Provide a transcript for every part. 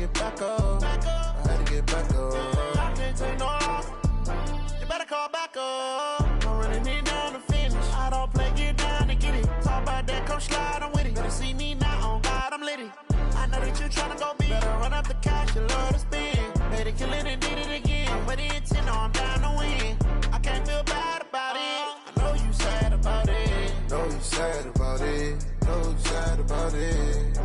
get back up. I had to get back up. I can't take no loss. You better call back up. Don't really need down to finish. I don't play, get down to get it. Talk about that, come slide, I'm with it. Better see me now, on God, I'm litty. I know that you tryna go big. Better run up the cash, you love to spend. Made it, kill it, and did it again. But the intent, no, I'm down to win. I can't feel bad about it. I know you sad about it. Know you sad about it. Know you sad about it.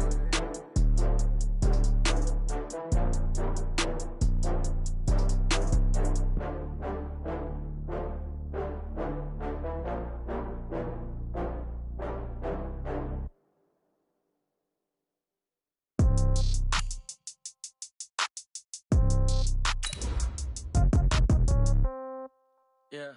Yeah.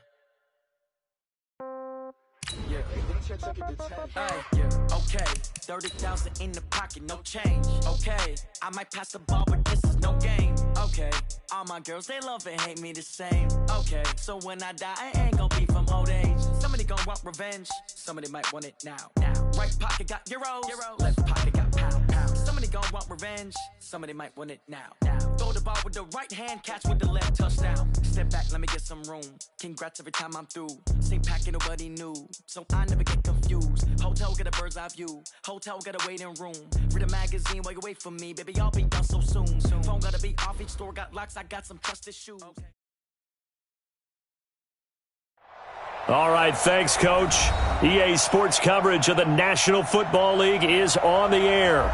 Okay, 30,000 in the pocket, no change. Okay, I might pass the ball, but this is no game. Okay, all my girls, they love and hate me the same. Okay, so when I die, I ain't gonna be from old age. Somebody gonna want revenge, somebody might want it now. Right pocket got euros, left pocket got pound. Somebody gonna want revenge, somebody might want it now. Throw the ball with the right hand, catch with the left, touchdown. Step back, let me get some room. Congrats every time I'm through. Same packet, nobody knew, so I never get confused. Hotel get a bird's eye view. Hotel got a waiting room. Read a magazine while you wait for me, baby. I'll be done so soon. Phone gotta be off. Each store got locks. I got some trusted shoes. Okay. All right, thanks, Coach. EA Sports coverage of the National Football League is on the air.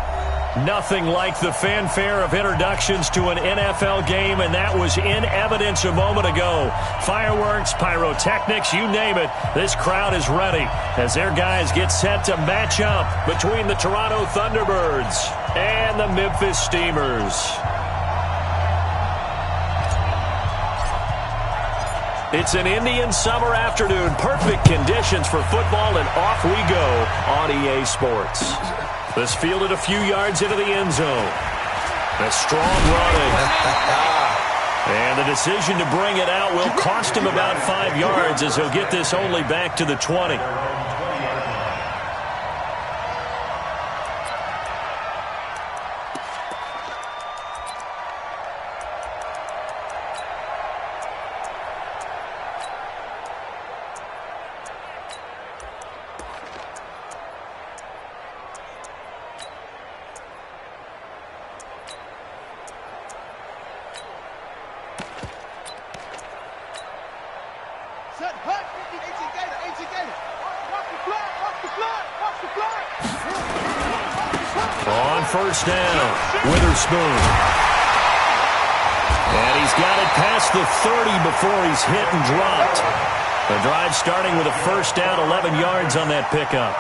Nothing like the fanfare of introductions to an NFL game, and that was in evidence a moment ago. Fireworks, pyrotechnics, you name it. This crowd is ready as their guys get set to match up between the Toronto Thunderbirds and the Memphis Steamers. It's an Indian summer afternoon. Perfect conditions for football, and off we go on EA Sports. This fielded a few yards into the end zone. A strong running. And the decision to bring it out will cost him about 5 yards as he'll get this only back to the 20. On first down, Witherspoon. And he's got it past the 30 before he's hit and dropped. The drive starting with a first down, 11 yards on that pickup.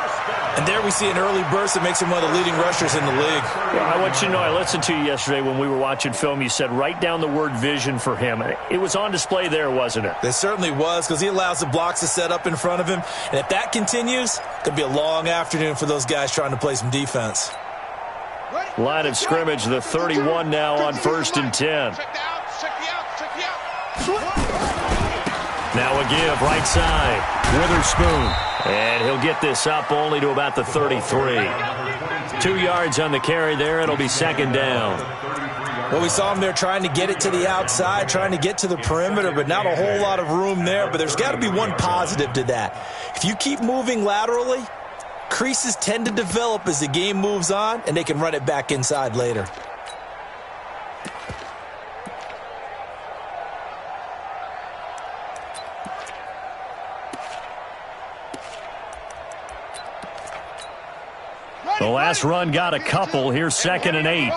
And there we see an early burst that makes him one of the leading rushers in the league. Well, I want you to know, I listened to you yesterday when we were watching film. You said write down the word vision for him. It was on display there, wasn't it? It certainly was, because he allows the blocks to set up in front of him. And if that continues, it could be a long afternoon for those guys trying to play some defense. Line of scrimmage, the 31 now on 1st and 10. Now a give, right side, Witherspoon. And he'll get this up only to about the 33. 2 yards on the carry there. It'll be second down. Well, we saw him there trying to get it to the outside, trying to get to the perimeter, but not a whole lot of room there. But there's got to be one positive to that. If you keep moving laterally, creases tend to develop as the game moves on, and they can run it back inside later. The last run got a couple. Here's 2nd and 8.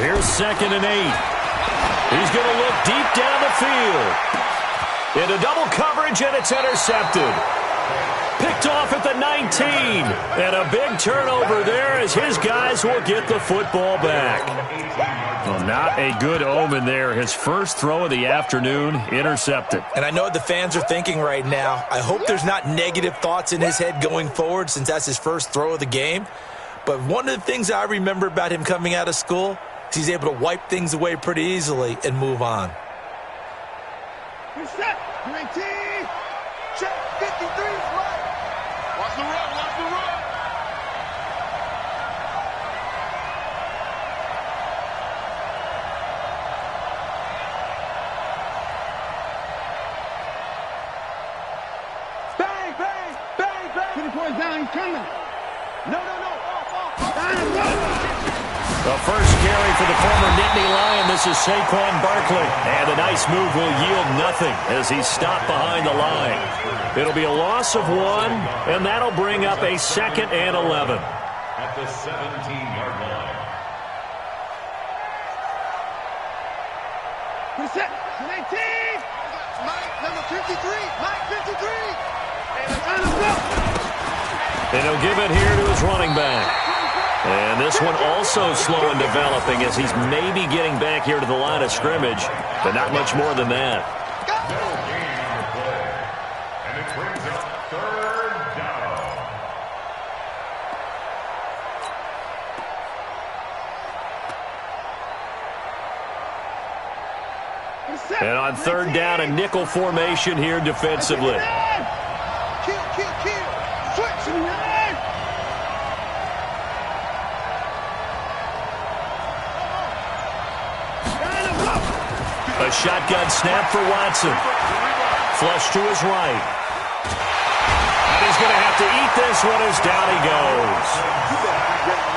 Here's 2nd and 8. He's going to look deep down the field. Into double coverage, and it's intercepted. Picked off at the 19. And a big turnover there as his guys will get the football back. Well, not a good omen there. His first throw of the afternoon, intercepted. And I know what the fans are thinking right now. I hope there's not negative thoughts in his head going forward since that's his first throw of the game. But one of the things I remember about him coming out of school is he's able to wipe things away pretty easily and move on. You're set. You're in T. Check. 53 is right. Watch the run. Watch the run. I'm coming. No. Off. The first carry for the former Nittany Lion. This is Saquon Barkley. And a nice move will yield nothing as he's stopped behind the line. It'll be a loss of 1, and that'll bring up a 2nd and 11. At the 17-yard line. Reset. 19. Mike, number 53. Mike, 53. And he'll give it here to his running back. And this one also slow in developing as he's maybe getting back here to the line of scrimmage, but not much more than that. No gain on the play. And it brings up 3rd down. And on 3rd down, a nickel formation here defensively. Kill. Switch. A shotgun snap for Watson. Flush to his right. And he's going to have to eat this one as down he goes.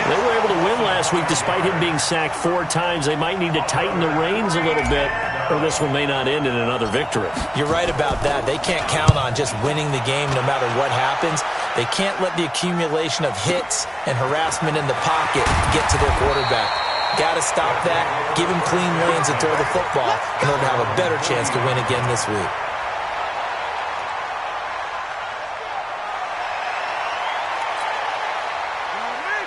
They were able to win last week despite him being sacked 4 times. They might need to tighten the reins a little bit, or this one may not end in another victory. You're right about that. They can't count on just winning the game no matter what happens. They can't let the accumulation of hits and harassment in the pocket get to their quarterback. Got to stop that, give him clean lanes and throw the football in order to have a better chance to win again this week.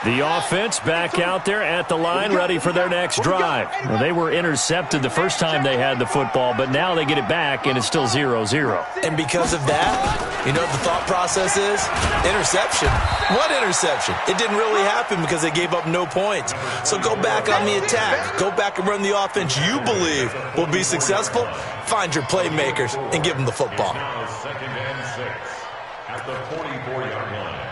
The offense back out there at the line, ready for their next drive. Well, they were intercepted the first time they had the football, but now they get it back, and it's still 0-0. And because of that, you know what the thought process is? Interception. What interception? It didn't really happen because they gave up no points. So go back on the attack. Go back and run the offense you believe will be successful. Find your playmakers and give them the football. Now 2nd and 6 at the 44-yard line.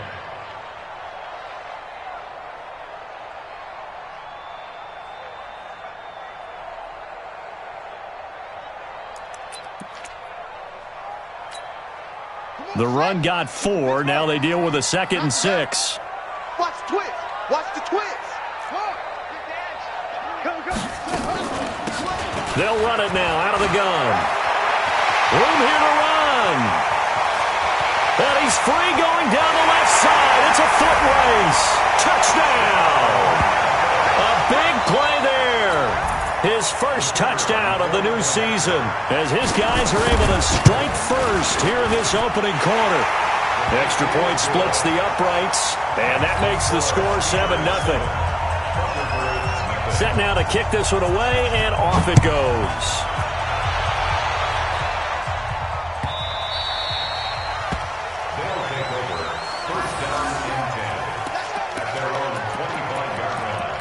The run got 4. Now they deal with a 2nd and 6. Watch twist. Watch the twist. They'll run it now out of the gun. Room here to run. And he's free going down the left side. It's a foot race. Touchdown. A big play there. His first touchdown of the new season as his guys are able to strike first here in this opening quarter. Extra point splits the uprights, and that makes the score 7-0. Set now to kick this one away, and off it goes. They'll take over 1st down and 10 at their own 25-yard line.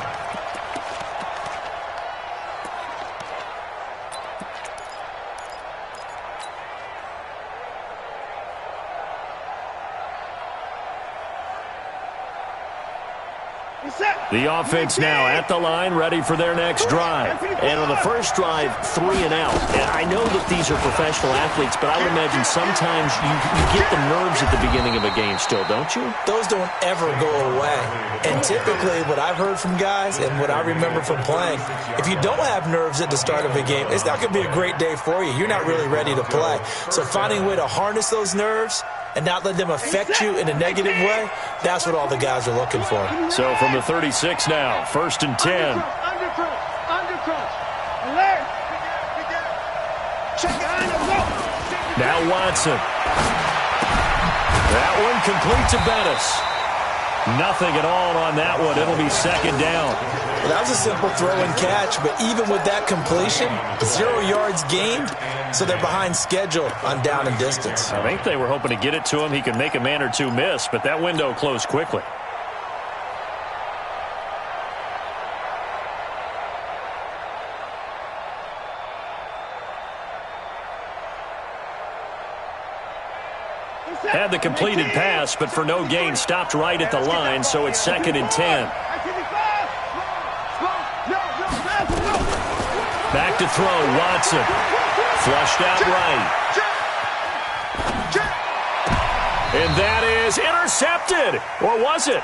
The offense now at the line, ready for their next drive. And on the first drive, 3 and out. And I know that these are professional athletes, but I would imagine sometimes you get the nerves at the beginning of a game still, don't you? Those don't ever go away. And typically what I've heard from guys and what I remember from playing, if you don't have nerves at the start of a game, it's not going to be a great day for you. You're not really ready to play. So finding a way to harness those nerves and not let them affect you in a negative way, that's what all the guys are looking for. So from the 36 now, 1st and 10. Undercross. Alert. Check it out. Now Watson. That one complete to Bettis. Nothing at all on that one. It'll be 2nd down. Well, that was a simple throw and catch, but even with that completion, 0 yards gained, so they're behind schedule on down and distance. I think they were hoping to get it to him. He could make a man or two miss, but that window closed quickly. Had the completed pass, but for no gain, stopped right at the line, so it's 2nd and 10. Back to throw, Watson. Flushed out right. And that is intercepted. Or was it?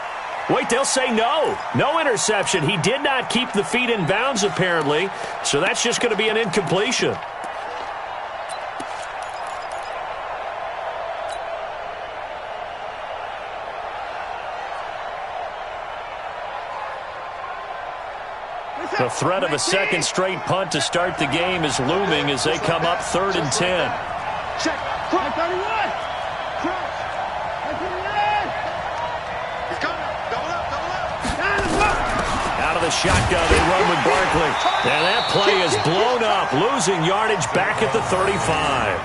Wait, they'll say no. No interception. He did not keep the feet in bounds, apparently. So that's just going to be an incompletion. The threat of a second straight punt to start the game is looming as they come up 3rd and 10. Check. 31. Out of the shotgun, they run with Barkley. And that play is blown up, losing yardage back at the 35.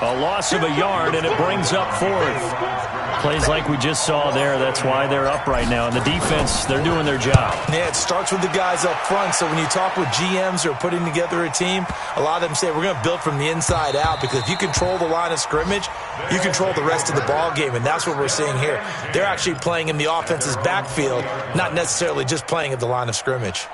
A loss of a yard, and it brings up 4th. Plays like we just saw there, that's why they're up right now. And the defense, they're doing their job. Yeah, it starts with the guys up front. So when you talk with GMs who are putting together a team, a lot of them say we're going to build from the inside out, because if you control the line of scrimmage, you control the rest of the ball game, and that's what we're seeing here. They're actually playing in the offense's backfield, not necessarily just playing at the line of scrimmage.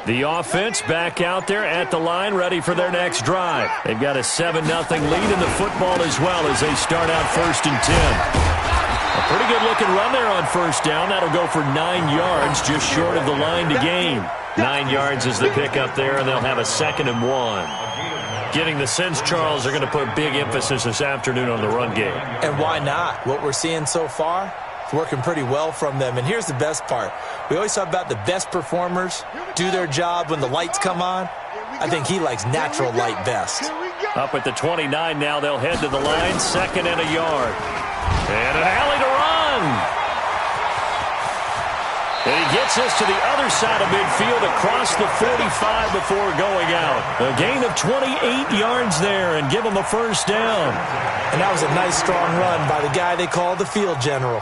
The offense back out there at the line, ready for their next drive. They've got a 7-0 lead in the football as well as they start out 1st and 10. A pretty good-looking run there on 1st down. That'll go for 9 yards, just short of the line to gain. 9 yards is the pickup there, and they'll have a 2nd and 1. Getting the sense, Charles, they're going to put big emphasis this afternoon on the run game. And why not? What we're seeing so far, it's working pretty well from them. And here's the best part. We always talk about the best performers do their job when the lights come on. I think he likes natural light best. Up at the 29 now, they'll head to the line, 2nd and a yard. And an alley to run. And he gets us to the other side of midfield across the 45 before going out. A gain of 28 yards there and give him a 1st down. And that was a nice, strong run by the guy they call the field general.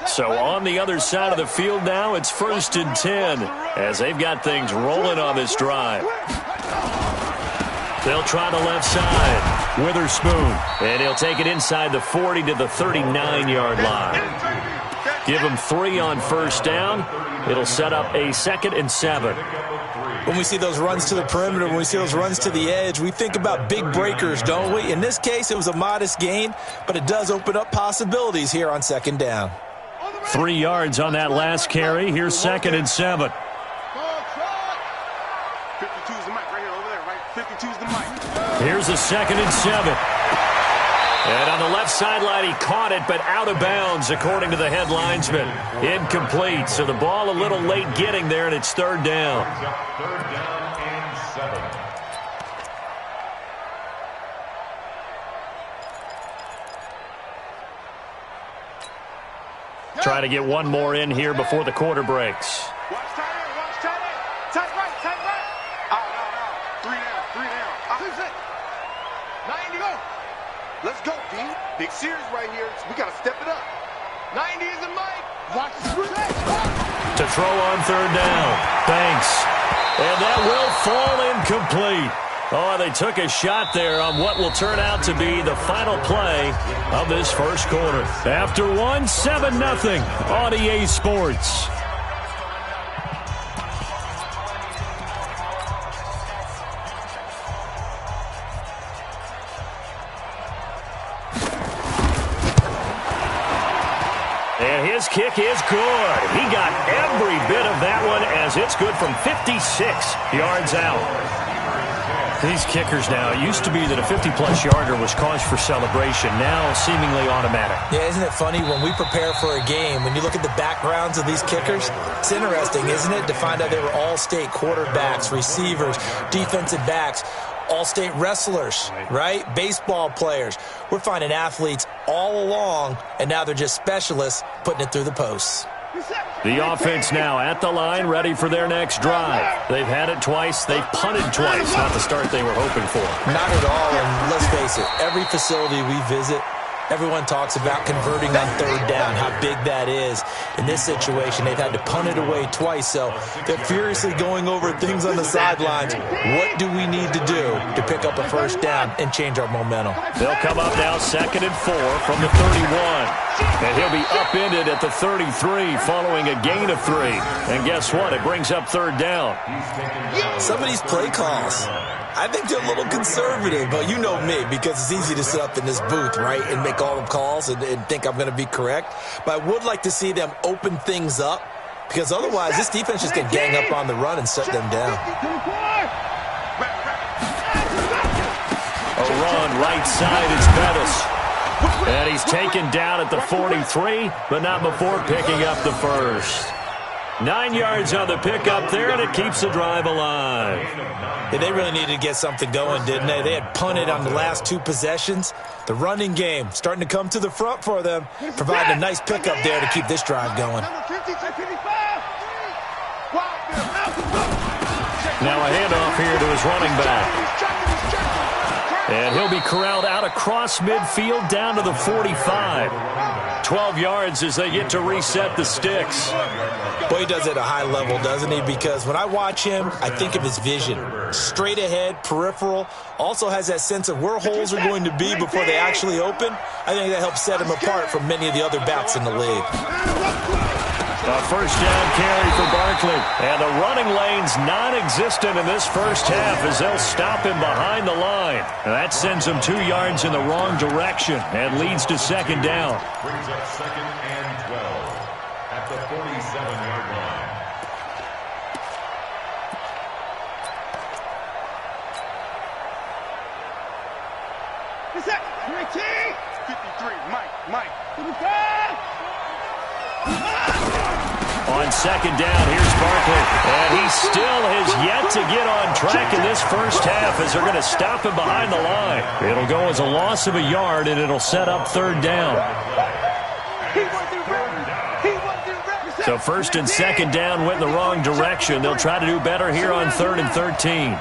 So on the other side of the field now, it's 1st and 10 as they've got things rolling on this drive. They'll try the left side. Witherspoon. And he'll take it inside the 40 to the 39-yard line. Give him 3 on 1st down. It'll set up a 2nd and 7. When we see those runs to the perimeter, when we see those runs to the edge, we think about big breakers, don't we? In this case, it was a modest gain, but it does open up possibilities here on 2nd down. 3 yards on that last carry. Here's 2nd and 7. 52's the mic right here, over there, right? 52's the mic. Here's a 2nd and 7. And on the left sideline, he caught it, but out of bounds, according to the head linesman. Incomplete. So the ball a little late getting there, and it's 3rd down. 3rd down and 7. Trying to get one more in here before the quarter breaks. Watch tight end, watch tight end. Tight right, tight right. Out. 3 down. 90 go. Let's go, D. Big series right here. We got to step it up. 90 is the mic. Watch the screen. To throw on 3rd down. Banks. And that will fall incomplete. Oh, they took a shot there on what will turn out to be the final play of this 1st quarter. After 1, 7-0 on EA Sports. And his kick is good. He got every bit of that one as it's good from 56 yards out. These kickers now, it used to be that a 50-plus yarder was cause for celebration. Now, seemingly automatic. Yeah, isn't it funny? When we prepare for a game, when you look at the backgrounds of these kickers, it's interesting, isn't it, to find out they were all-state quarterbacks, receivers, defensive backs, all-state wrestlers, right? Baseball players. We're finding athletes all along, and now they're just specialists putting it through the posts. The offense now at the line, ready for their next drive. They've had it twice. They've punted twice. Not the start they were hoping for. Not at all, and let's face it, every facility we visit, everyone talks about converting on third down, how big that is. In this situation, they've had to punt it away twice, so they're furiously going over things on the sidelines. What do we need to do to pick up a first down and change our momentum? They'll come up now 2nd and 4 from the 31. And he'll be upended at the 33 following a gain of 3. And guess what? It brings up third down. Some of these play calls, I think they're a little conservative, but you know me, because it's easy to sit up in this booth, right, and make all the calls and think I'm going to be correct. But I would like to see them open things up, because otherwise this defense just can gang up on the run and shut them down. A run right side is Bettis. And he's taken down at the 43, but not before picking up the first. 9 yards on the pickup there, and it keeps the drive alive. Yeah, they really needed to get something going, didn't they? They had punted on the last 2 possessions. The running game starting to come to the front for them, providing a nice pickup there to keep this drive going. Now a handoff here to his running back. And he'll be corralled out across midfield down to the 45. 12 yards as they get to reset the sticks. Boy, he does it at a high level, doesn't he? Because when I watch him, I think of his vision. Straight ahead, peripheral. Also has that sense of where holes are going to be before they actually open. I think that helps set him apart from many of the other backs in the league. A first down carry for Barkley. And the running lane's non-existent in this first half as they'll stop him behind the line. And that sends him 2 yards in the wrong direction and leads to second down. Brings up 2nd and 12 at the 47-yard line. What's that? 53, Mike. On second down, here's Barkley. And he still has yet to get on track in this first half as they're going to stop him behind the line. It'll go as a loss of a yard, and it'll set up third down. So first and second down went in the wrong direction. They'll try to do better here on 3rd and 13.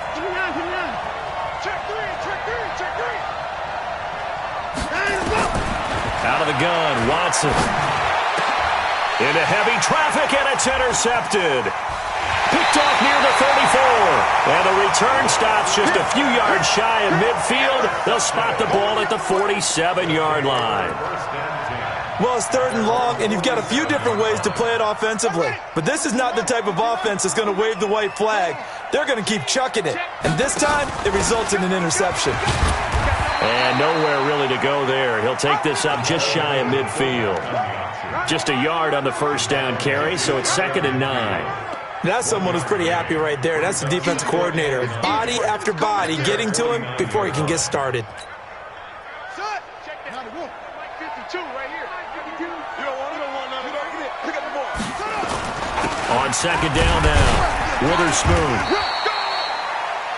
Out of the gun, Watson. Into heavy traffic, and it's intercepted. Picked off near the 34. And the return stops just a few yards shy of midfield. They'll spot the ball at the 47-yard line. Well, it's 3rd and long, and you've got a few different ways to play it offensively. But this is not the type of offense that's going to wave the white flag. They're going to keep chucking it. And this time, it results in an interception. And nowhere really to go there. He'll take this up just shy of midfield. Just a yard on the first down carry, so it's 2nd and 9. That's someone who's pretty happy right there. That's the defensive coordinator. Body after body getting to him before he can get started. On second down now, Witherspoon.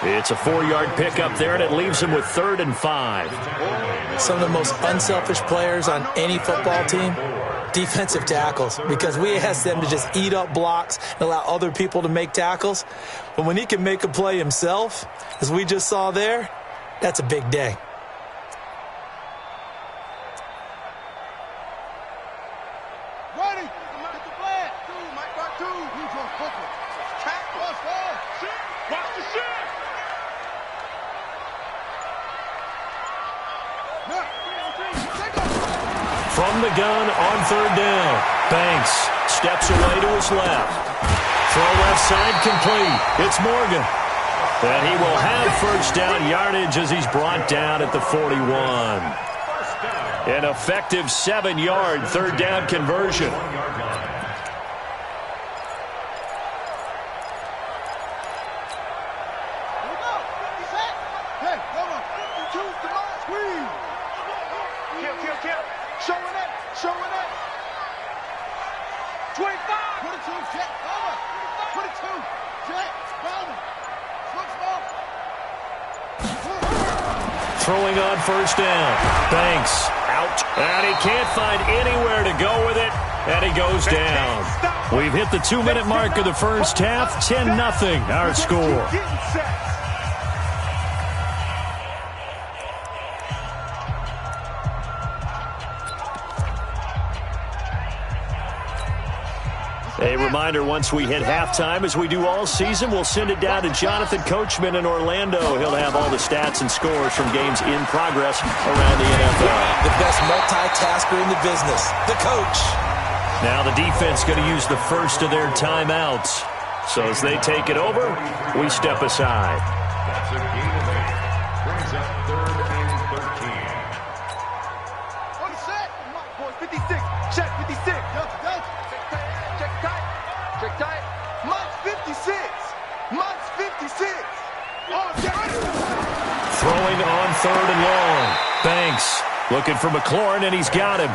It's a 4-yard pickup there, and it leaves him with 3rd and 5. Some of the most unselfish players on any football team, defensive tackles, because we ask them to just eat up blocks and allow other people to make tackles. But when he can make a play himself, as we just saw there, that's a big day. From the gun on 3rd down. Banks steps away to his left. Throw left side complete. It's Morgan. And he will have first down yardage as he's brought down at the 41. An effective 7-yard 3rd down conversion. Throwing on first down. Banks out. And he can't find anywhere to go with it. And he goes down. We've hit the 2-minute mark of the first half. 10-0 our score. A reminder, once we hit halftime, as we do all season, we'll send it down to Jonathan Coachman in Orlando. He'll have all the stats and scores from games in progress around the NFL. The best multitasker in the business, the coach. Now the defense going to use the first of their timeouts. So as they take it over, we step aside. That's a gain of 8. Brings up 3rd and 13. On the set. Come on, boys. 56. Check 56. Go. Check tight. Check tight. Monk's 56. Monk's 56. Oh, get ready. Throwing on 3rd and long. Banks looking for McLaurin, and he's got him.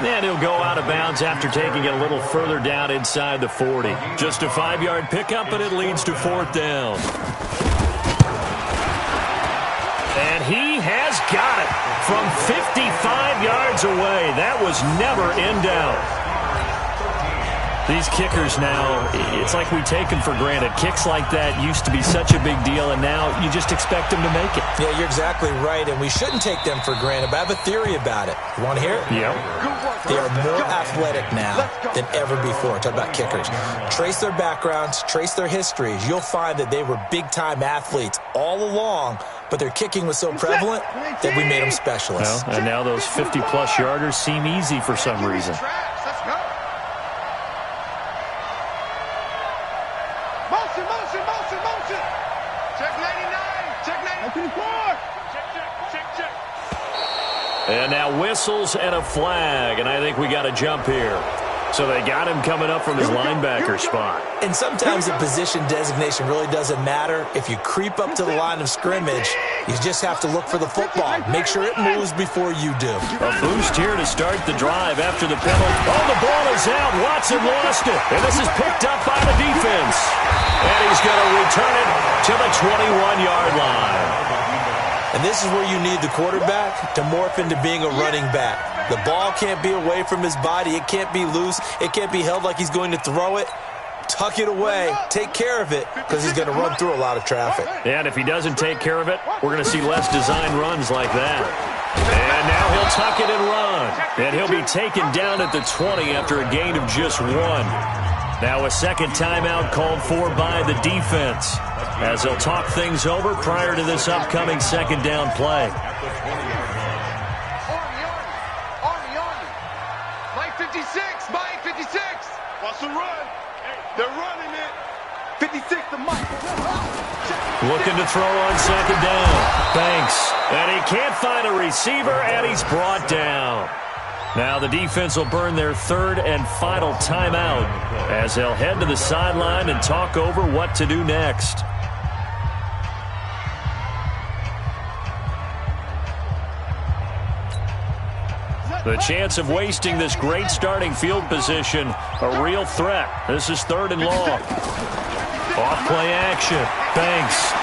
And he'll go out of bounds after taking it a little further down inside the 40. Just a 5-yard pickup, but it leads to 4th down. And he has got it from 55 yards away. That was never in doubt. These kickers now, it's like we take them for granted. Kicks like that used to be such a big deal, and now you just expect them to make it. Yeah, you're exactly right, and we shouldn't take them for granted, but I have a theory about it. You want to hear it? Yeah. They are more athletic now than ever before. Talk about kickers. Trace their backgrounds, trace their histories. You'll find that they were big-time athletes all along, but their kicking was so prevalent that we made them specialists. Well, and now those 50-plus yarders seem easy for some reason. Let's go. Motion. Check 99. Check 94. Check. And now whistles and a flag, and I think we got a jump here. So they got him coming up from his linebacker spot. And sometimes the position designation really doesn't matter. If you creep up to the line of scrimmage, you just have to look for the football. Make sure it moves before you do. A boost here to start the drive after the penalty. Oh, the ball is out. Watson lost it. And this is picked up by the defense. And he's going to return it to the 21-yard line. And this is where you need the quarterback to morph into being a running back. The ball can't be away from his body. It can't be loose. It can't be held like he's going to throw it. Tuck it away. Take care of it because he's going to run through a lot of traffic. And if he doesn't take care of it, we're going to see less design runs like that. And now he'll tuck it and run. And he'll be taken down at the 20 after a gain of just 1. Now a second timeout called for by the defense as they'll talk things over prior to this upcoming second down play. Mike 56. Watch the run. They're running it. 56 to Mike. Looking to throw on second down. Banks. And he can't find a receiver, and he's brought down. Now the defense will burn their third and final timeout as they'll head to the sideline and talk over what to do next. The chance of wasting this great starting field position, a real threat. This is 3rd and long. Off play action. Banks.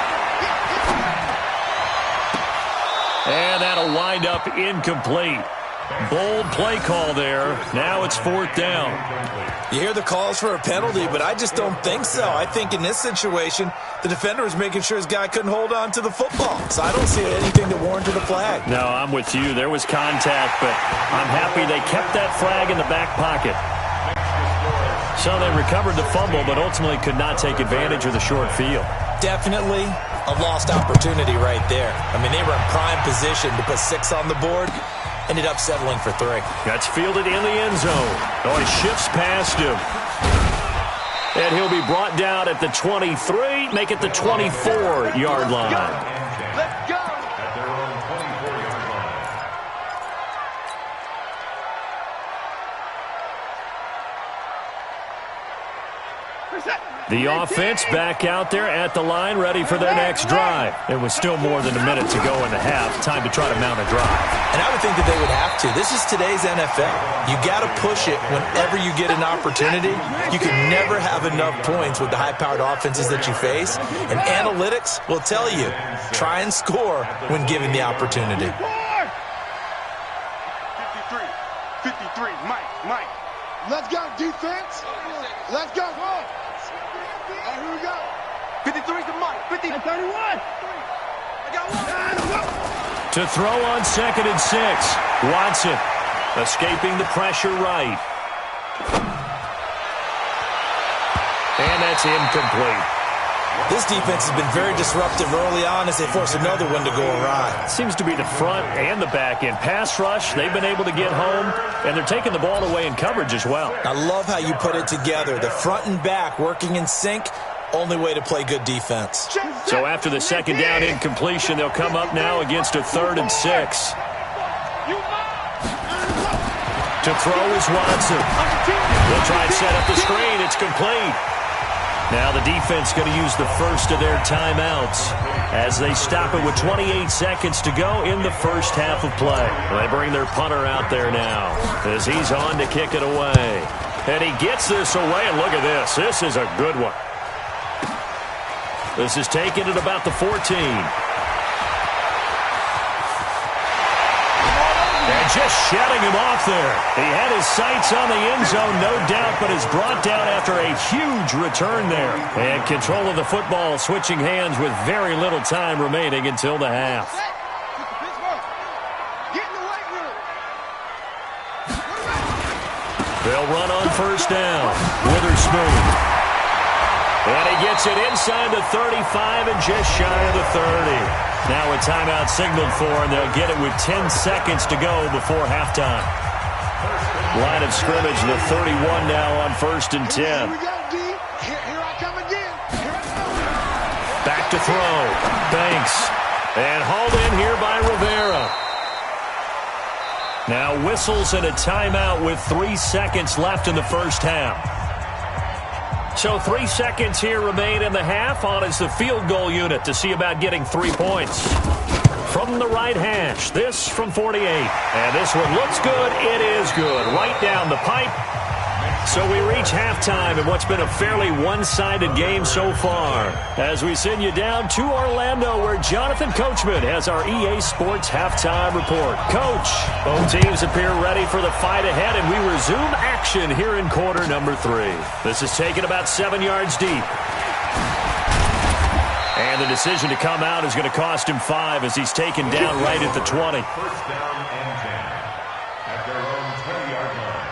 And that'll wind up incomplete. Bold play call there. Now it's 4th down. You hear the calls for a penalty, but I just don't think so. I think in this situation, the defender was making sure his guy couldn't hold on to the football. So I don't see anything that warranted a flag. No, I'm with you. There was contact, but I'm happy they kept that flag in the back pocket. So they recovered the fumble, but ultimately could not take advantage of the short field. Definitely a lost opportunity right there. I mean, they were in prime position to put 6 on the board. Ended up settling for 3. That's fielded in the end zone. Oh, he shifts past him. And he'll be brought down at the 23, make it the 24-yard line. Let's go. At their own 24-yard line. The offense back out there at the line, ready for their next drive. It was still more than a minute to go in the half. Time to try to mount a drive. And I would think that they would have to. This is today's NFL. You got to push it whenever you get an opportunity. You can never have enough points with the high-powered offenses that you face. And analytics will tell you, try and score when given the opportunity. 53, Mike. Let's go, defense. Let's go. All right, here we go. 53 to Mike. 50. 31. I got one. To throw on 2nd and 6. Watson escaping the pressure right. And that's incomplete. This defense has been very disruptive early on as they force another one to go awry. Seems to be the front and the back end. Pass rush, they've been able to get home, and they're taking the ball away in coverage as well. I love how you put it together. The front and back working in sync, only way to play good defense. So after the 2nd down incompletion, they'll come up now against a 3rd and 6. To throw is Watson. They'll try and set up the screen. It's complete. Now the defense going to use the first of their timeouts as they stop it with 28 seconds to go in the first half of play. They bring their punter out there now as he's on to kick it away. And he gets this away, and look at this. This is a good one. This is taken at about the 14. And just shutting him off there. He had his sights on the end zone, no doubt, but is brought down after a huge return there. And control of the football switching hands with very little time remaining until the half. They'll run on 1st down. Witherspoon. And he gets it inside the 35 and just shy of the 30. Now a timeout signaled for, and they'll get it with 10 seconds to go before halftime. Line of scrimmage, the 31 now on 1st and 10. Here we go, D. Here I come again. Here I come. Back to throw. Banks. And hauled in here by Rivera. Now whistles and a timeout with 3 seconds left in the first half. So 3 seconds here remain in the half. On is the field goal unit to see about getting 3 points. From the right hash, this from 48. And this one looks good. It is good. Right down the pipe. So we reach halftime in what's been a fairly one-sided game so far. As we send you down to Orlando, where Jonathan Coachman has our EA Sports halftime report. Coach, both teams appear ready for the fight ahead, and we resume action here in quarter number 3. This is taken about 7 yards deep. And the decision to come out is going to cost him 5 as he's taken down right at the 20. First down and 10 at their own 20-yard line.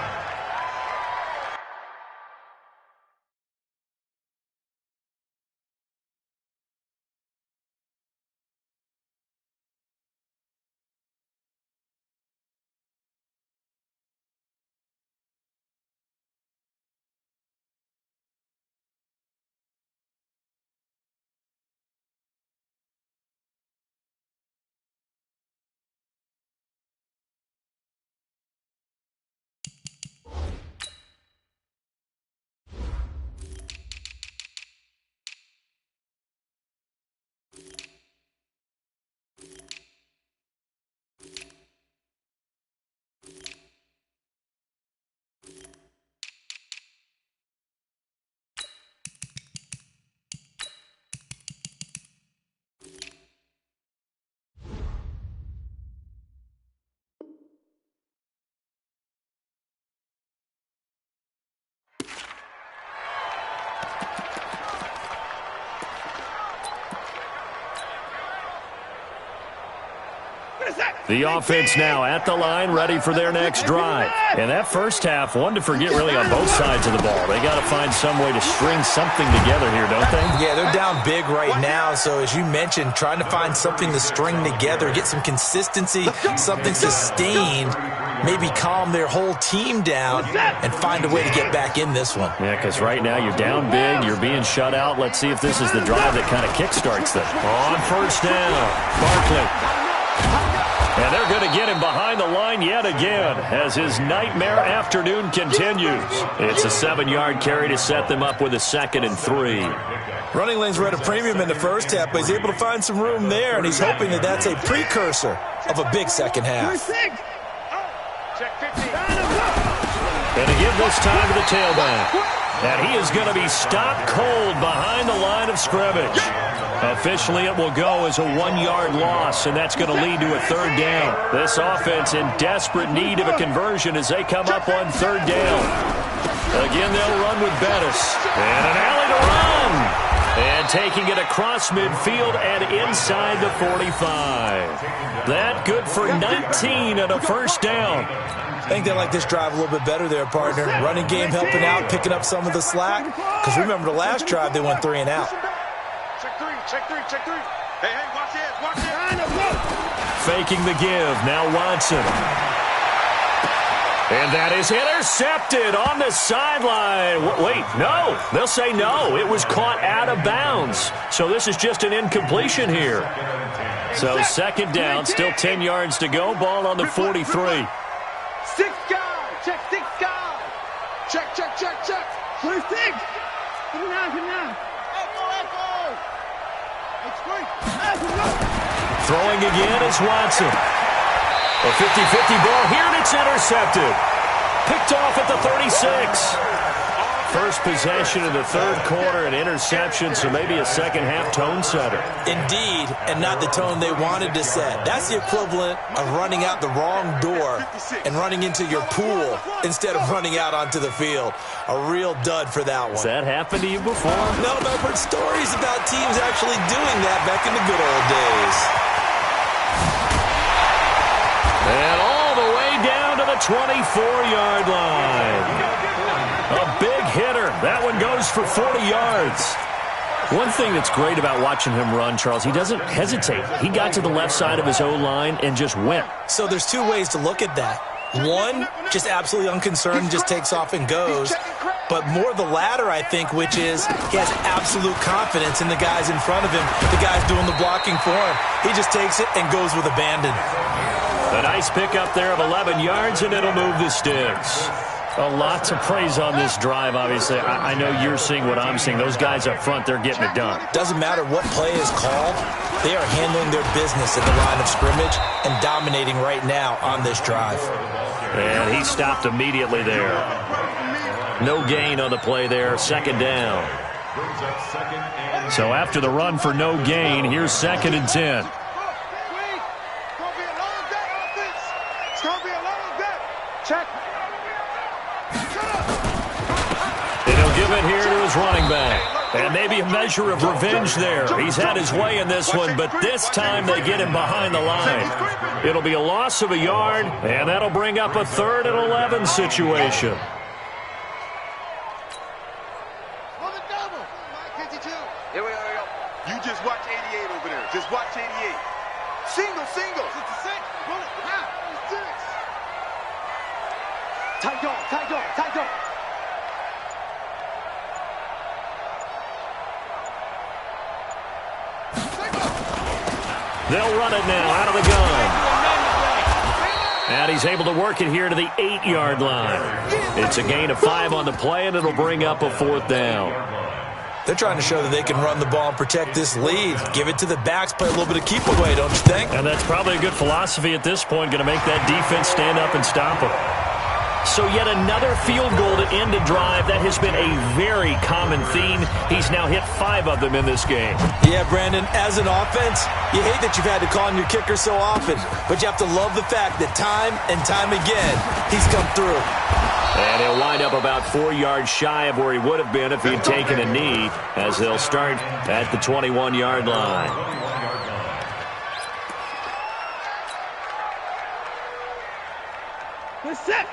The offense now at the line, ready for their next drive. And that first half, one to forget really on both sides of the ball. They got to find some way to string something together here, don't they? Yeah, they're down big right now. So as you mentioned, trying to find something to string together, get some consistency, something sustained, maybe calm their whole team down and find a way to get back in this one. Yeah, because right now you're down big, you're being shut out. Let's see if this is the drive that kind of kickstarts them. On first down, Barkley. And they're going to get him behind the line yet again as his nightmare afternoon continues. It's a 7-yard carry to set them up with a 2nd and 3. Running lanes were at a premium in the first half, but he's able to find some room there, and he's hoping that that's a precursor of a big second half. And to give this time to the tailback. And he is going to be stopped cold behind the line of scrimmage. Officially, it will go as a 1-yard loss, and that's going to lead to a 3rd down. This offense in desperate need of a conversion as they come up on 3rd down. Again, they'll run with Bettis. And an alley to run. And taking it across midfield and inside the 45. That good for 19 and a 1st down. I think they like this drive a little bit better there, partner. Running game helping out, picking up some of the slack. Because remember, the last drive, they went 3 and out. Check three. Hey, watch this. Faking the give. Now Watson. And that is intercepted on the sideline. Wait, no. They'll say no. It was caught out of bounds. So this is just an incompletion here. So 2nd down, still 10 yards to go. Ball on the 43. 6 guys. Check 6 guys. Check. Where's 6? Get him now. Echo. It's great. Throwing again is Watson. A 50-50 ball here, and it's intercepted. Picked off at the 36. First possession of the 3rd quarter, an interception, so maybe a second-half tone setter. Indeed, and not the tone they wanted to set. That's the equivalent of running out the wrong door and running into your pool instead of running out onto the field. A real dud for that one. Has that happened to you before? No, but I've heard stories about teams actually doing that back in the good old days. And all the way down to the 24-yard line. A big hitter. That one goes for 40 yards. One thing that's great about watching him run, Charles, he doesn't hesitate. He got to the left side of his O-line and just went. So there's 2 ways to look at that. One, just absolutely unconcerned, just takes off and goes. But more the latter, I think, which is he has absolute confidence in the guys in front of him, the guys doing the blocking for him. He just takes it and goes with abandon. A nice pickup there of 11 yards, and it'll move the sticks. A lot to praise on this drive, obviously. I know you're seeing what I'm seeing. Those guys up front, they're getting it done. Doesn't matter what play is called. They are handling their business at the line of scrimmage and dominating right now on this drive. And he stopped immediately there. No gain on the play there. 2nd down. So after the run for no gain, here's 2nd and 10. It's going to be a long day. Check. And he'll give it here to his running back. And maybe a measure of revenge there. He's had his way in this one, but this time they get him behind the line. It'll be a loss of a yard, and that'll bring up a 3rd and 11 situation. Here we go. You just watch 88 over there. Just watch 88. Single. Tight dog. They'll run it now out of the gun. And he's able to work it here to the 8-yard line. It's a gain of 5 on the play, and it'll bring up a 4th down. They're trying to show that they can run the ball and protect this lead. Give it to the backs, play a little bit of keep away, don't you think? And that's probably a good philosophy at this point, going to make that defense stand up and stop them. So yet another field goal to end a drive. That has been a very common theme. He's now hit 5 of them in this game. Yeah, Brandon, as an offense, you hate that you've had to call on your kicker so often, but you have to love the fact that time and time again, he's come through. And he'll wind up about 4 yards shy of where he would have been if he'd taken a knee, as they'll start at the 21-yard line.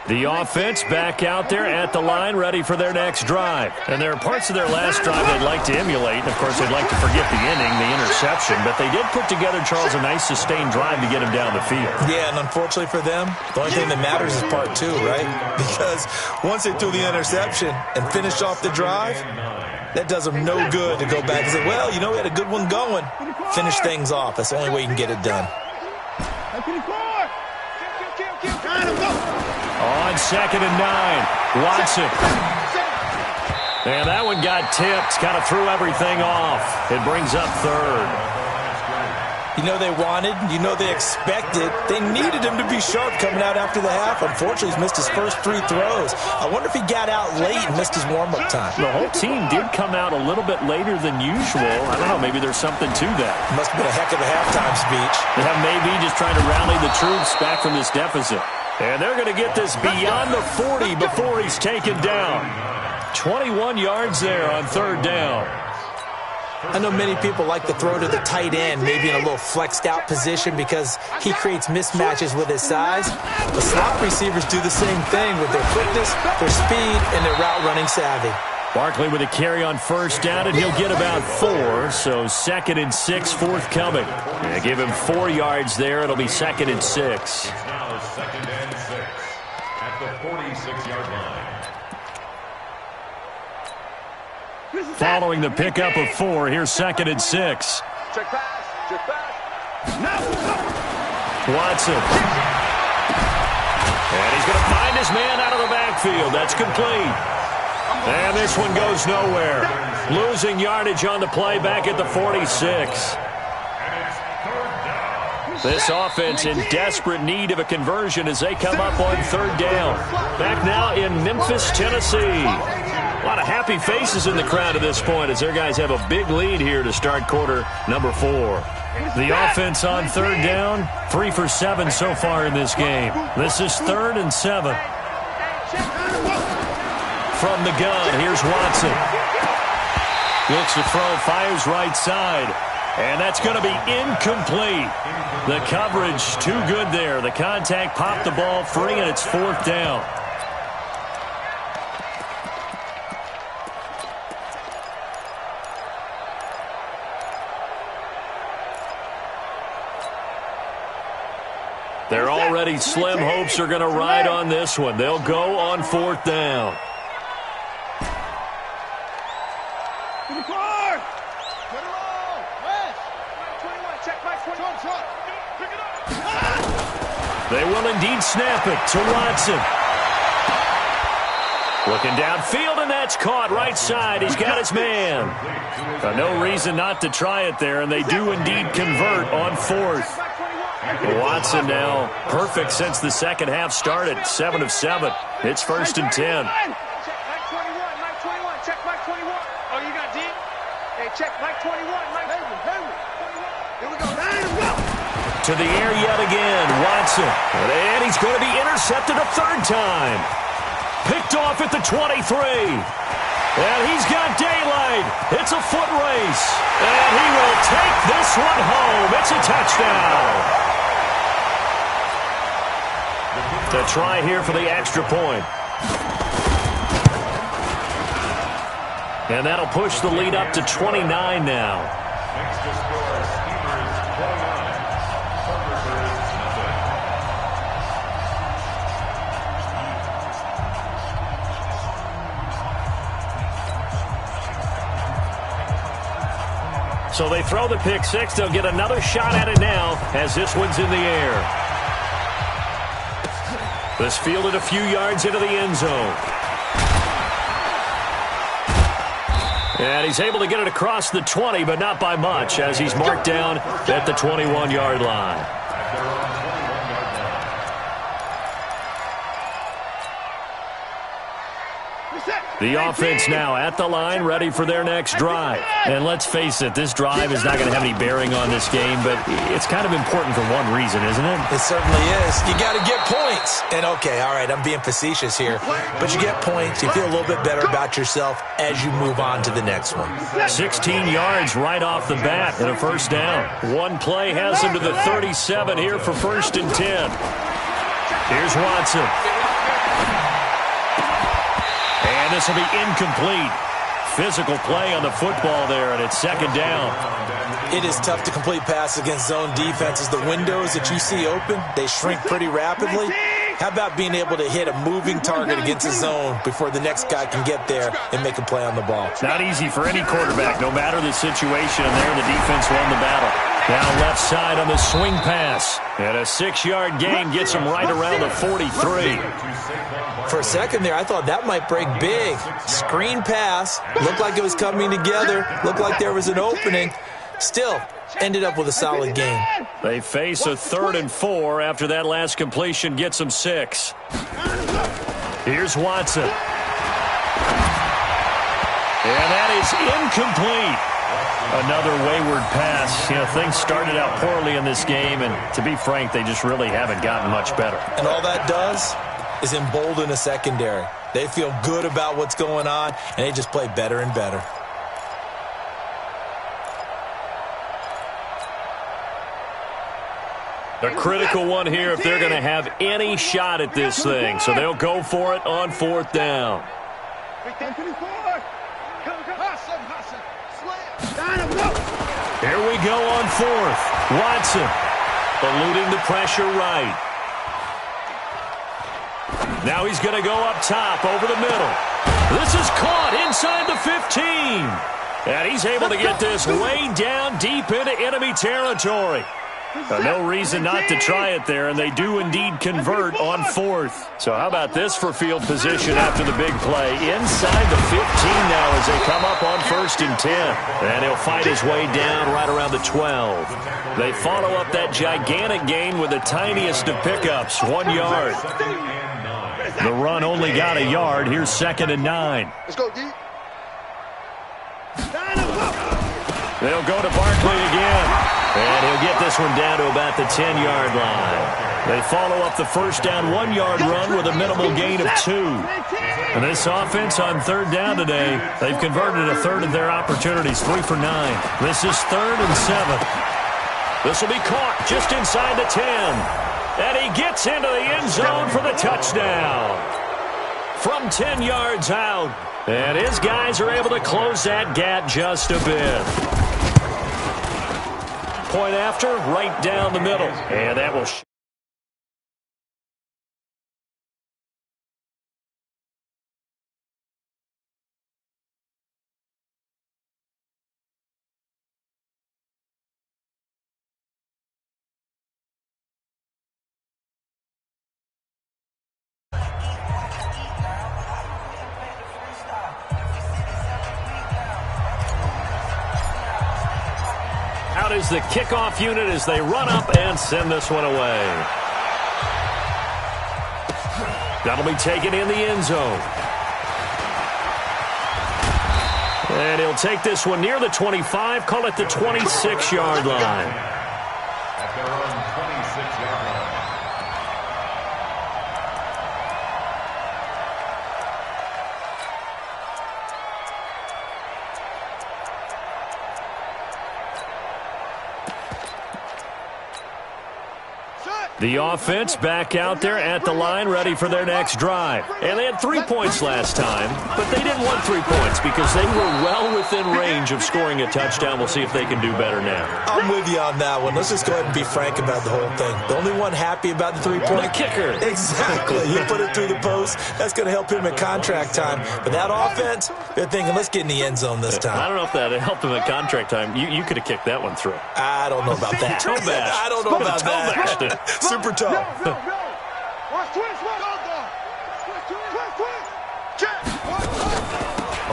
The offense back out there at the line, ready for their next drive. And there are parts of their last drive they'd like to emulate. And, of course, they'd like to forget the inning, the interception. But they did put together, Charles, a nice sustained drive to get him down the field. Yeah, and unfortunately for them, the only thing that matters is part 2, right? Because once they threw the interception and finished off the drive, that does them no good to go back and say, well, you know, we had a good one going. Finish things off. That's the only way you can get it done. On 2nd and 9, Watson. And that one got tipped, kind of threw everything off. It brings up 3rd. You know they wanted, you know they expected. They needed him to be sharp coming out after the half. Unfortunately, he's missed his first 3 throws. I wonder if he got out late and missed his warm-up time. The whole team did come out a little bit later than usual. I don't know, maybe there's something to that. Must have been a heck of a halftime speech. Yeah, maybe just trying to rally the troops back from this deficit. And they're going to get this beyond the 40 before he's taken down. 21 yards there on 3rd down. I know many people like to throw to the tight end, maybe in a little flexed out position because he creates mismatches with his size. The slot receivers do the same thing with their quickness, their speed, and their route running savvy. Barkley with a carry on 1st down, and he'll get about 4, so 2nd and 6 forthcoming. Yeah, give him 4 yards there. It'll be 2nd and 6. It's now 2nd and 6 at the 46-yard line. Following the pickup of 4, here's 2nd and 6. Check pass. Check pass. Watson. And he's going to find his man out of the backfield. That's complete. And this one goes nowhere. Losing yardage on the play back at the 46. This offense in desperate need of a conversion as they come up on 3rd down. Back now in Memphis, Tennessee. A lot of happy faces in the crowd at this point as their guys have a big lead here to start quarter number 4. The offense on 3rd down, 3 for 7 so far in this game. This is 3rd and 7. From the gun, here's Watson. Looks to throw, fires right side. And that's going to be incomplete. The coverage too good there. The contact popped the ball free, and it's 4th down. Their already slim hopes are going to ride on this one. They'll go on 4th down. They will indeed snap it to Watson. Looking downfield, and that's caught right side. He's got his man. No reason not to try it there, and they do indeed convert on 4th. Watson now perfect since the second half started. 7 of 7. It's 1st and 10. Check Mike 21. Oh, you got D? Hey, check Mike 21. Mike 21. Here we go. To the air yet again, Watson. And he's going to be intercepted a 3rd time. Picked off at the 23. And he's got daylight. It's a foot race. And he will take this one home. It's a touchdown. To try here for the extra point. And that'll push the lead up to 29 now. Next to score, Steelers 29. So they throw the pick 6. They'll get another shot at it now as this one's in the air. This fielded a few yards into the end zone. And he's able to get it across the 20, but not by much, as he's marked down at the 21-yard line. The offense now at the line, ready for their next drive. And let's face it, this drive is not going to have any bearing on this game, but it's kind of important for one reason, isn't it? It certainly is. You got to get points. And okay, all right, I'm being facetious here, but you get points, you feel a little bit better about yourself as you move on to the next one. 16 yards right off the bat and a 1st down. One play has him to the 37 here for 1st and 10. Here's Watson. And this will be incomplete. Physical play on the football there, and it's 2nd down. It is tough to complete passes against zone defenses. The windows that you see open, they shrink pretty rapidly. How about being able to hit a moving target against a zone before the next guy can get there and make a play on the ball? Not easy for any quarterback, no matter the situation. And there, the defense won the battle. Now left side on the swing pass. And a 6-yard gain gets him right around the 43. For a second there, I thought that might break big. Screen pass. Looked like it was coming together. Looked like there was an opening. Still, ended up with a solid game. They face a 3rd and 4 after that last completion gets them 6. Here's Watson. And that is incomplete. Another wayward pass. You know, things started out poorly in this game, and to be frank, they just really haven't gotten much better. And all that does is embolden a secondary. They feel good about what's going on, and they just play better and better. A critical one here if they're going to have any shot at this thing. So they'll go for it on 4th down. Here we go on 4th. Watson eluding the pressure right. Now he's going to go up top over the middle. This is caught inside the 15. And he's able to get this way down deep into enemy territory. No reason not to try it there, and they do indeed convert on 4th. So how about this for field position after the big play? Inside the 15 now as they come up on 1st and 10. And he'll fight his way down right around the 12. They follow up that gigantic gain with the tiniest of pickups, 1 yard. The run only got a yard. Here's 2nd and 9. Let's go, D. They'll go to Barkley again. And he'll get this one down to about the 10-yard line. They follow up the 1st down 1-yard run with a minimal gain of 2. And this offense on 3rd down today, they've converted a 3rd of their opportunities, 3 for 9. This is 3rd and 7. This will be caught just inside the 10. And he gets into the end zone for the touchdown. From 10 yards out. And his guys are able to close that gap just a bit. Point after, right down the middle. And that will... Out is the kickoff unit as they run up and send this one away. That'll be taken in the end zone. And he'll take this one near the 25, call it the 26-yard line. At their own 26-yard line. The offense back out there at the line, ready for their next drive. And they had 3 points last time, but they didn't want 3 points because they were well within range of scoring a touchdown. We'll see if they can do better now. I'm with you on that one. Let's just go ahead and be frank about the whole thing. The only one happy about the 3-point... The kicker. Exactly. You put it through the post. That's going to help him at contract time. But that offense, they're thinking, let's get in the end zone this time. I don't know if that helped him at contract time. You could have kicked that one through. I don't know about that. Toe bash. I don't know about that. Super toe.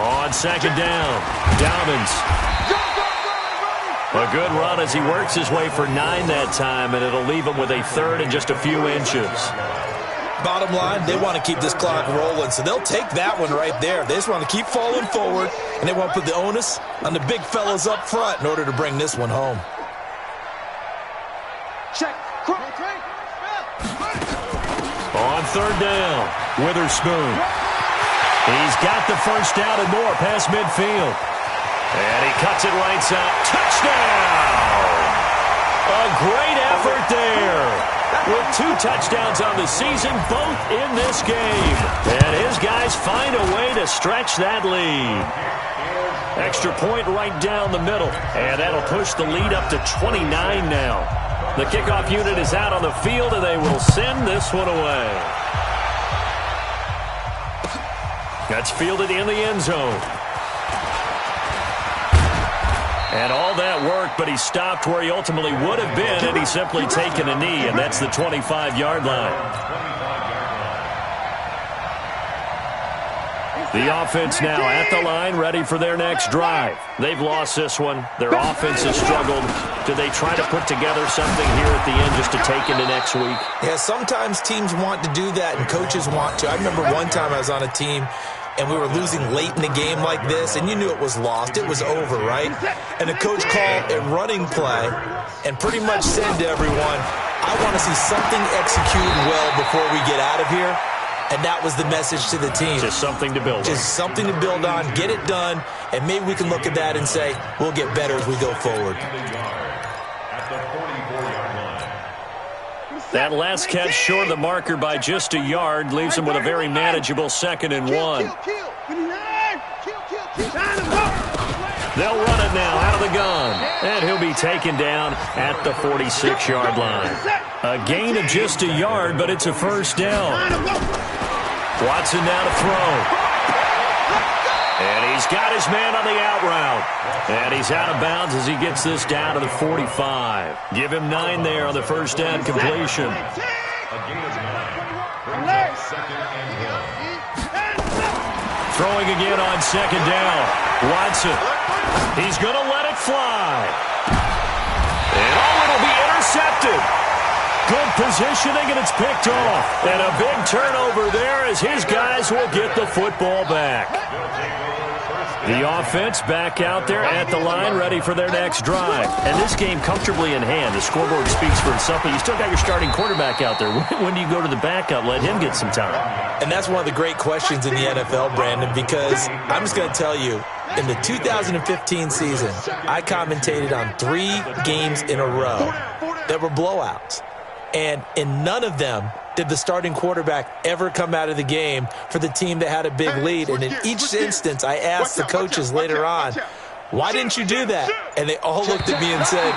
On 2nd down, Dobbins. A good run as he works his way for 9 that time, and it'll leave him with a 3rd and just a few inches. Bottom line, they want to keep this clock rolling, so they'll take that one right there. They just want to keep falling forward, and they want to put the onus on the big fellas up front in order to bring this one home. Check. On 3rd down, Witherspoon. He's got the 1st down and more past midfield. And he cuts it right side. Touchdown! A great effort there. With 2 touchdowns on the season, both in this game. And his guys find a way to stretch that lead. Extra point right down the middle. And that'll push the lead up to 29 now. The kickoff unit is out on the field, and they will send this one away. That's fielded in the end zone. And all that work, but he stopped where he ultimately would have been had he simply taken a knee, and that's the 25-yard line. The offense now at the line, ready for their next drive. They've lost this one. Their offense has struggled. Do they try to put together something here at the end just to take into next week? Yeah, sometimes teams want to do that and coaches want to. I remember one time I was on a team and we were losing late in the game like this, and you knew it was lost. It was over, right? And the coach called a running play and pretty much said to everyone, I want to see something executed well before we get out of here. And that was the message to the team. Just something to build on. Just something to build on, get it done, and maybe we can look at that and say, we'll get better as we go forward. That last catch short of the marker by just a yard leaves him with a very manageable 2nd and 1. They'll run it now out of the gun, and he'll be taken down at the 46-yard line. A gain of just a yard, but it's a first down. Watson now to throw. And he's got his man on the out route. And he's out of bounds as he gets this down to the 45. Give him 9 there on the first down completion. Throwing again on 2nd down. Watson. He's going to let it fly. And it'll be intercepted. Good positioning, and it's picked off. And a big turnover there as his guys will get the football back. The offense back out there at the line, ready for their next drive. And this game comfortably in hand. The scoreboard speaks for itself, but you still got your starting quarterback out there. When do you go to the backup? Let him get some time. And that's one of the great questions in the NFL, Brandon, because I'm just going to tell you, in the 2015 season, I commentated on 3 games in a row that were blowouts. And in none of them did the starting quarterback ever come out of the game for the team that had a big lead. And in each instance, I asked the coaches later on, why didn't you do that? And they all looked at me and said,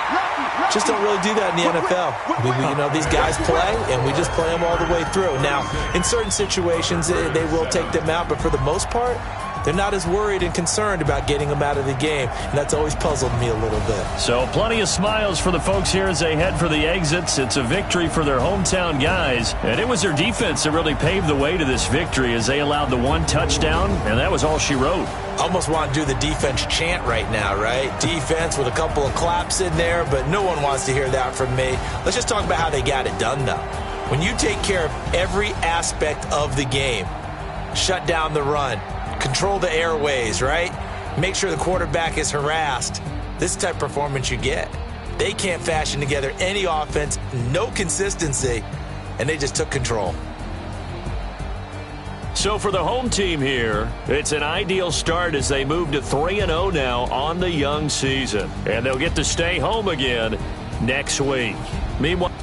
just don't really do that in the NFL. These guys play, and we just play them all the way through. Now, in certain situations, they will take them out, but for the most part, they're not as worried and concerned about getting them out of the game, and that's always puzzled me a little bit. So plenty of smiles for the folks here as they head for the exits. It's a victory for their hometown guys, and it was their defense that really paved the way to this victory as they allowed the 1 touchdown, and that was all she wrote. Almost want to do the defense chant right now, right? Defense with a couple of claps in there, but no one wants to hear that from me. Let's just talk about how they got it done, though. When you take care of every aspect of the game, shut down the run, control the airways, right? Make sure the quarterback is harassed. This is the type of performance you get. They can't fashion together any offense, no consistency, and they just took control. So for the home team here, it's an ideal start as they move to 3-0 now on the young season. And they'll get to stay home again next week. Meanwhile,